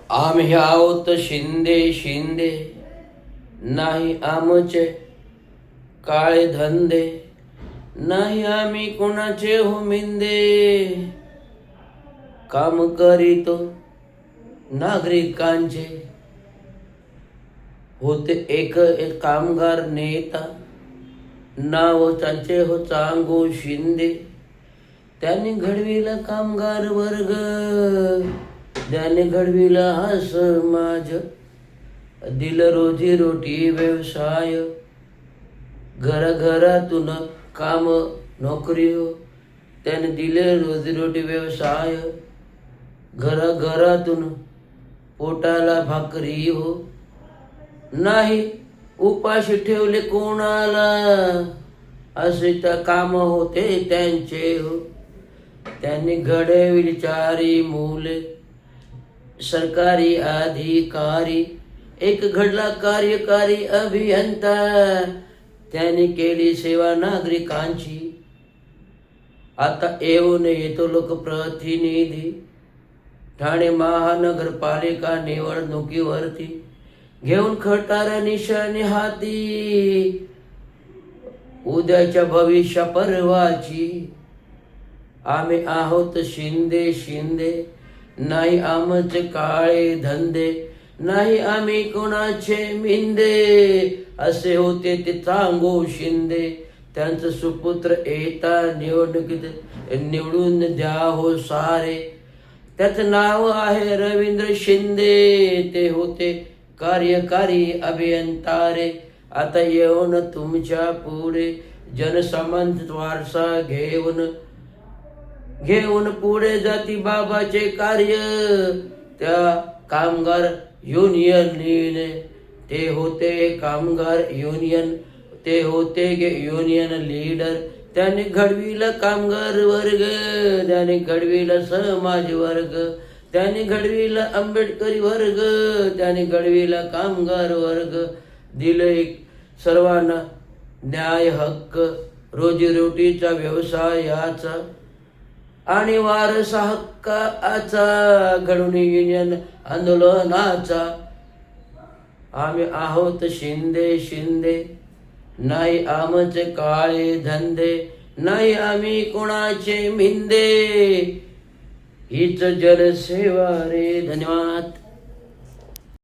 आम्ही आहोत शिंदे शिंदे, नाही आमचे काळे धंदे, नाही आम्ही कोणाचे हो मिंदे. काम करीतो नागरिकांचे, होते एक कामगार नेता, नाव त्यांचे हो चांगो शिंदे. त्यांनी घडविला कामगार वर्ग, त्याने घडविला हा समाज, दिलं रोजी रोटी व्यवसाय. घराघरातून काम नोकरी हो, त्याने दिले रोजीरोटी व्यवसाय. घराघरातून पोटाला भाकरी हो, नाही उपाशी ठेवले कोणाला, असे त्या काम होते त्यांचे हो. त्यांनी घडविली चारी मुले, सरकारी अधिकारी, एक घडला कार्यकारी अभियंता. त्यांनी केली सेवा नागरिकांची. आता येऊन येतो लोकप्रतिनिधी, ठाणे महानगरपालिका निवडणुकीवरती घेऊन खटारा निशाणी हाती. उद्याच्या भविष्य परवाची, आम्ही आहोत शिंदे शिंदे, नाही आमचे काळे धंदे, नाही आम्ही कोणाचे मिंदे. असे होते ते चांगो शिंदे. त्यांचं सुपुत्र येता निवडणुकीत निवडून द्या हो सारे. त्याचं नाव आहे रवींद्र शिंदे, ते होते कार्यकारी अभियंता रे. आता येऊन तुमच्या पुढे जनसंबंध वारसा घेऊन पुढे जाती बाबाचे कार्य. त्या कामगार युनियनने, ते होते कामगार युनियन, ते होते युनियन लीडर. त्याने घडविला कामगार वर्ग, त्याने घडविला समाज वर्ग, त्याने घडविला आंबेडकरी वर्ग, त्याने घडविला कामगार वर्ग. दिले सर्वांना न्याय हक्क, रोजीरोटीचा व्यवसायाचा आणि वारसा हक्काचा, घडून युनियन आंदोलनाचा. आम्ही आहोत शिंदे शिंदे, नाही आमचे काळे धंदे, नाही आम्ही कोणाचे मिंदे. हीच जनसेवा रे. धन्यवाद.